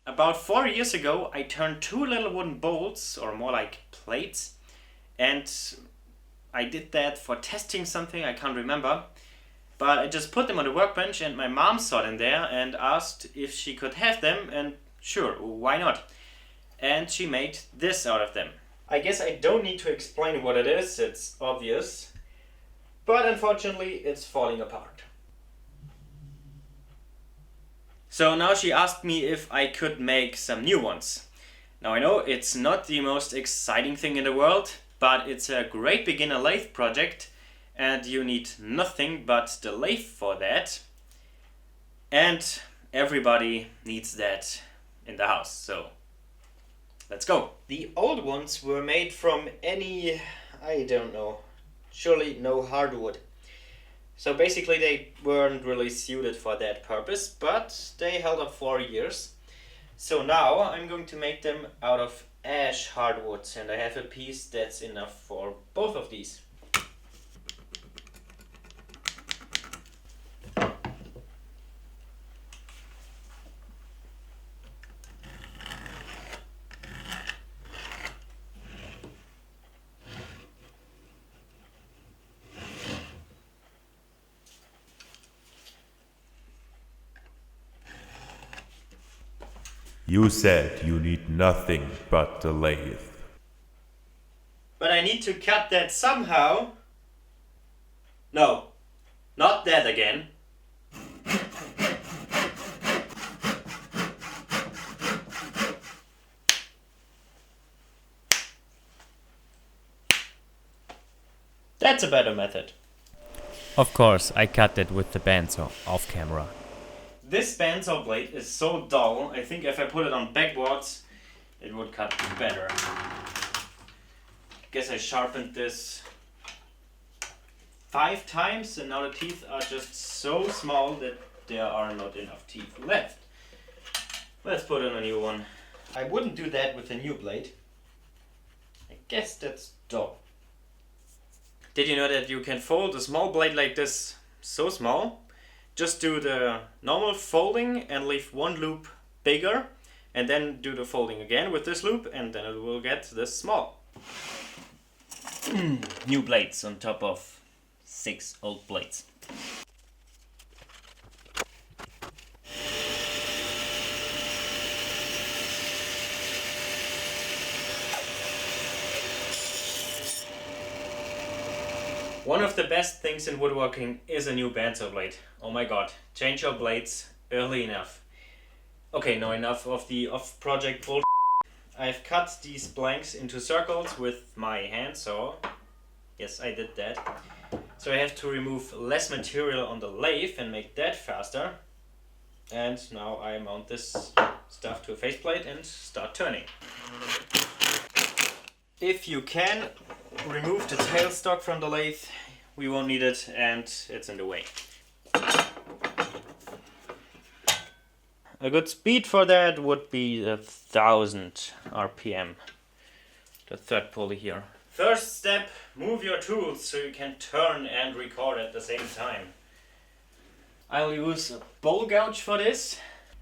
About 4 years ago, I turned two little wooden bolts, or more like plates, and I did that for testing something, I can't remember. But I just put them on the workbench, and my mom saw them there and asked if she could have them, and sure, why not? And she made this out of them. I guess I don't need to explain what it is, it's obvious. But unfortunately, it's falling apart. So now she asked me if I could make some new ones. Now I know it's not the most exciting thing in the world, but it's a great beginner lathe project, and you need nothing but the lathe for that. And everybody needs that in the house, so let's go. The old ones were made from any, I don't know, surely no hardwood. So basically they weren't really suited for that purpose, but they held up 4 years. So now I'm going to make them out of ash hardwood, and I have a piece that's enough for both of these. You said you need nothing but the lathe. But I need to cut that somehow. No, not that again. That's a better method. Of course, I cut it with the bandsaw off camera. This bandsaw blade is so dull, I think if I put it on backwards, it would cut better. Guess I sharpened this 5 times, and now the teeth are just so small that there are not enough teeth left. Let's put in a new one. I wouldn't do that with a new blade. I guess that's dull. Did you know that you can fold a small blade like this so small? Just do the normal folding and leave one loop bigger, and then do the folding again with this loop, and then it will get this small. New blades on top of 6 old blades. One of the best things in woodworking is a new bandsaw blade. Oh my god, change your blades early enough. Okay, now enough of the off-project bull. I've cut these blanks into circles with my handsaw. Yes, I did that. So I have to remove less material on the lathe and make that faster. And now I mount this stuff to a faceplate and start turning. If you can, remove the tailstock from the lathe. We won't need it, and it's in the way. A good speed for that would be 1000 RPM. The third pulley here. First step, move your tools so you can turn and record at the same time. I'll use a bowl gouge for this.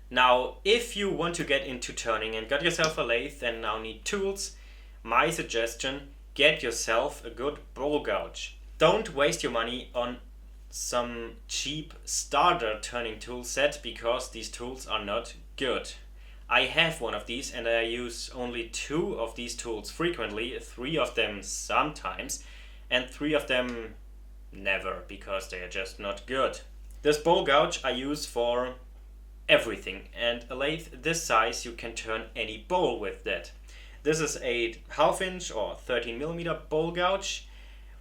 Now, if you want to get into turning and got yourself a lathe and now need tools, my suggestion, get yourself a good bowl gouge. Don't waste your money on some cheap starter turning tool set, because these tools are not good. I have one of these and I use only 2 of these tools frequently, 3 of them sometimes, and 3 of them never, because they are just not good. This bowl gouge I use for everything, and a lathe this size you can turn any bowl with that. This is a 1/2 inch or 13mm bowl gouge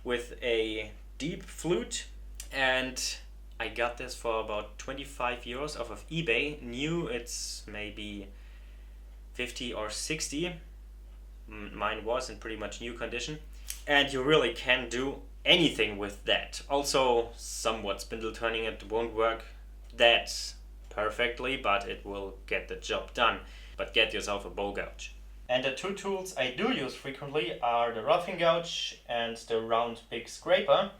with a deep flute, and I got this for about 25 euros off of eBay. New, it's maybe 50 or 60. Mine was in pretty much new condition. And you really can do anything with that. Also, somewhat spindle turning, it won't work that perfectly, but it will get the job done. But get yourself a bowl gouge. And the 2 tools I do use frequently are the roughing gouge and the round big scraper.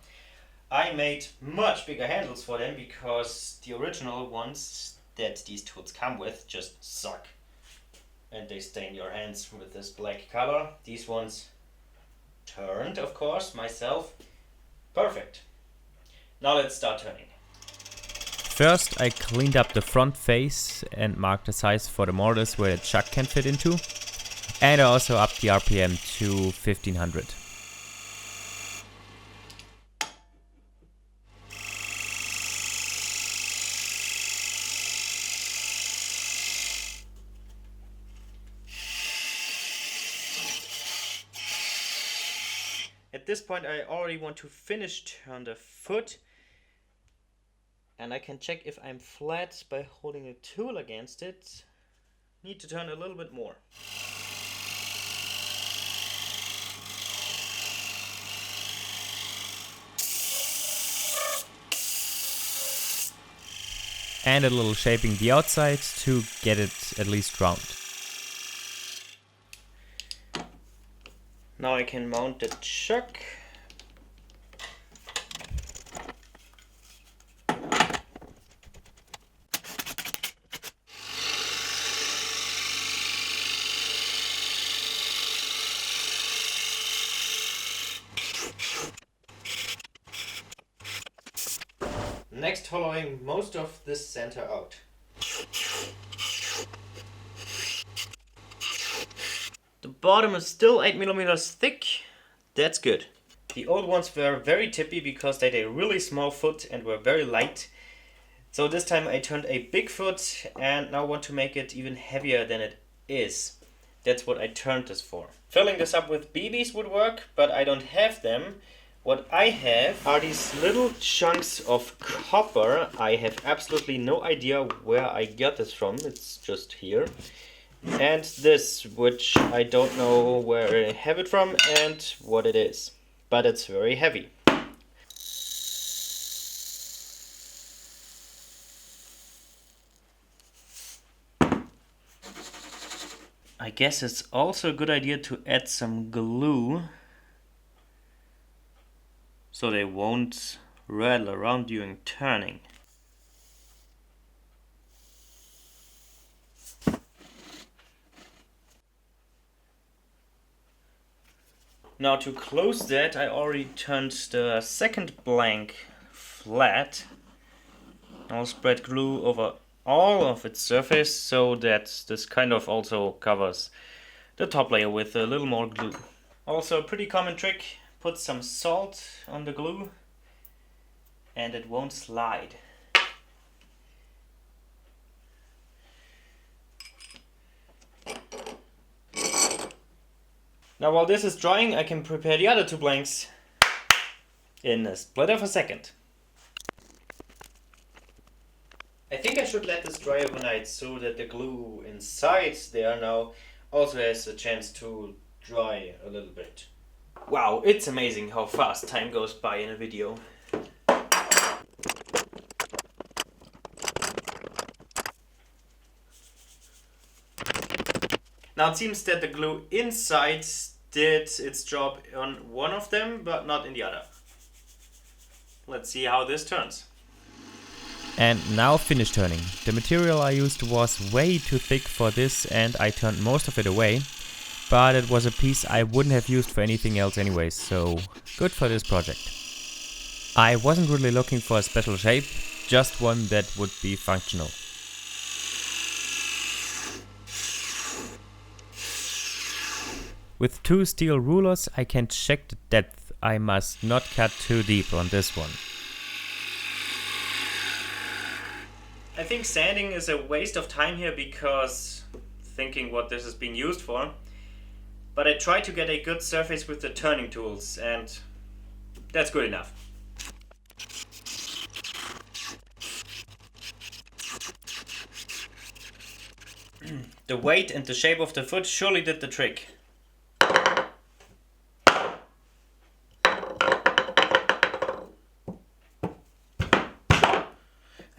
I made much bigger handles for them because the original ones that these tools come with just suck. and they stain your hands with this black color. These ones turned, of course, myself. Perfect. Now let's start turning. First, I cleaned up the front face and marked the size for the mortise where the chuck can fit into. And I also upped the RPM to 1500. At this point I already want to finish turn the foot, and I can check if I'm flat by holding a tool against it. Need to turn a little bit more. And a little shaping the outside to get it at least round. Now I can mount the chuck. Next, hollowing most of this center out. The bottom is still 8mm thick. That's good. The old ones were very tippy because they had a really small foot and were very light. So this time I turned a big foot and now want to make it even heavier than it is. That's what I turned this for. Filling this up with BBs would work, but I don't have them. What I have are these little chunks of copper. I have absolutely no idea where I got this from. It's just here. And this, which I don't know where I have it from and what it is. But it's very heavy. I guess it's also a good idea to add some glue so they won't rattle around during turning. Now to close that, I already turned the second blank flat. I'll spread glue over all of its surface so that this kind of also covers the top layer with a little more glue. Also a pretty common trick, put some salt on the glue and it won't slide. Now while this is drying, I can prepare the other two blanks in a split of a second. I think I should let this dry overnight so that the glue inside there now also has a chance to dry a little bit. Wow, it's amazing how fast time goes by in a video. Now it seems that the glue inside did its job on one of them, but not in the other. Let's see how this turns. And now finish turning. The material I used was way too thick for this and I turned most of it away. But it was a piece I wouldn't have used for anything else anyways, so good for this project. I wasn't really looking for a special shape, just one that would be functional. With two steel rulers I can check the depth. I must not cut too deep on this one. I think sanding is a waste of time here because thinking what this is being used for. But I tried to get a good surface with the turning tools and that's good enough. The weight and the shape of the foot surely did the trick.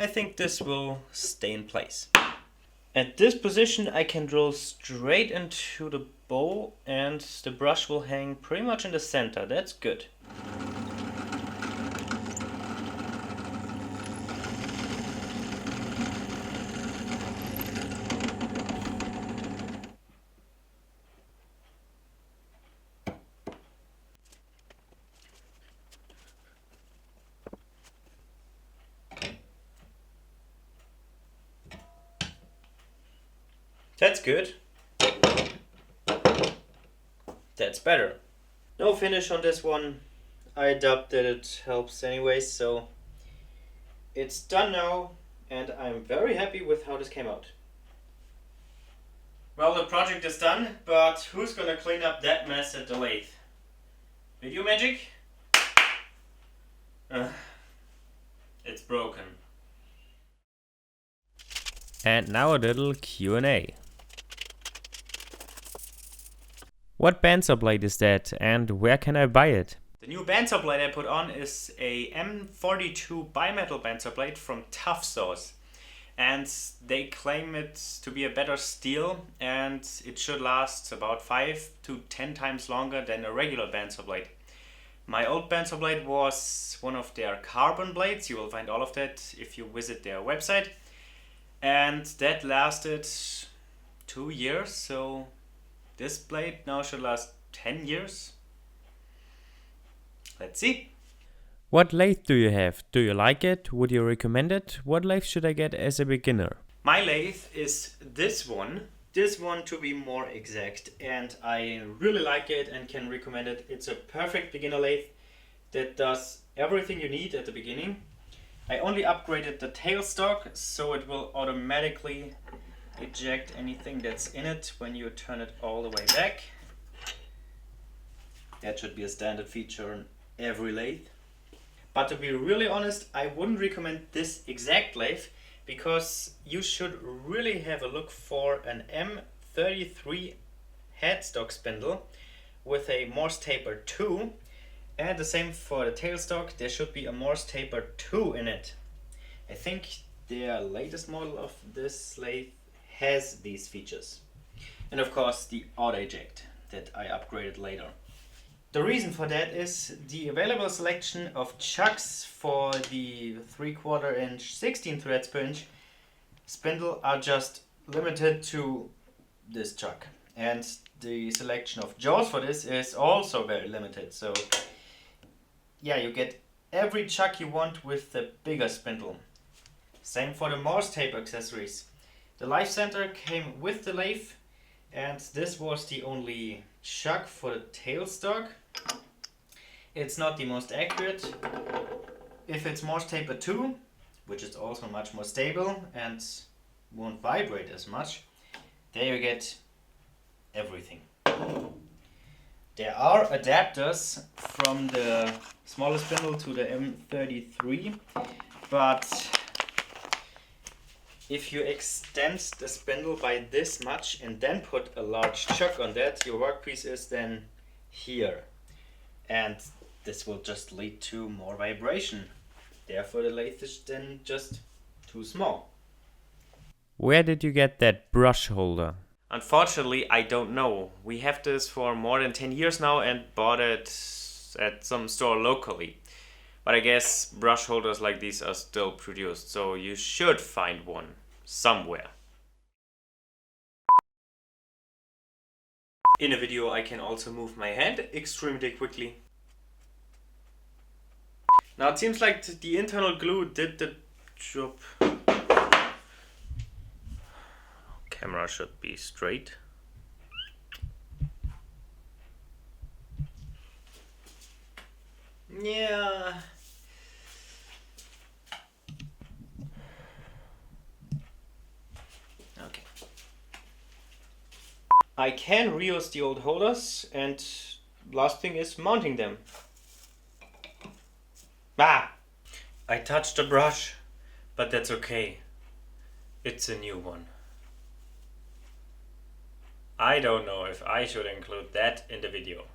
I think this will stay in place. At this position I can drill straight into the bowl and the brush will hang pretty much in the center. That's good. That's good. That's better. No finish on this one. I doubt that it helps anyways, so it's done now, and I'm very happy with how this came out. Well, the project is done, but who's gonna clean up that mess at the lathe? Video magic? It's broken. And now a little Q&A. What bandsaw blade is that and where can I buy it? The new bandsaw blade I put on is a M42 bimetal bandsaw blade from Tough Saws. And they claim it to be a better steel and it should last about 5 to 10 times longer than a regular bandsaw blade. My old bandsaw blade was one of their carbon blades. You will find all of that if you visit their website. And that lasted 2 years, so this blade now should last 10 years. Let's see. What lathe do you have? Do you like it? Would you recommend it? What lathe should I get as a beginner? My lathe is this one to be more exact, and I really like it and can recommend it. It's a perfect beginner lathe that does everything you need at the beginning. I only upgraded the tailstock so it will automatically eject anything that's in it when you turn it all the way back. That should be a standard feature on every lathe. But to be really honest, I wouldn't recommend this exact lathe because you should really have a look for an M33 headstock spindle with a Morse taper 2, and the same for the tailstock. There should be a Morse taper 2 in it. I think their latest model of this lathe has these features. And of course the auto eject that I upgraded later. The reason for that is the available selection of chucks for the 3/4 inch 16 threads per inch spindle are just limited to this chuck, and the selection of jaws for this is also very limited. So yeah, you get every chuck you want with the bigger spindle. Same for the Morse tape accessories. The life center came with the lathe, and this was the only chuck for the tailstock. It's not the most accurate. If it's Morse taper 2, which is also much more stable and won't vibrate as much, there you get everything. There are adapters from the smaller spindle to the M33, but if you extend the spindle by this much and then put a large chuck on that, your workpiece is then here. And this will just lead to more vibration. Therefore the lathe is then just too small. Where did you get that brush holder? Unfortunately, I don't know. We have this for more than 10 years now and bought it at some store locally. But I guess brush holders like these are still produced, so you should find one somewhere. In a video I can also move my hand extremely quickly. Now it seems like the internal glue did the job. Camera should be straight. Yeah. Okay. I can reuse the old holders, and last thing is mounting them. Ah! I touched the brush, but that's okay. It's a new one. I don't know if I should include that in the video.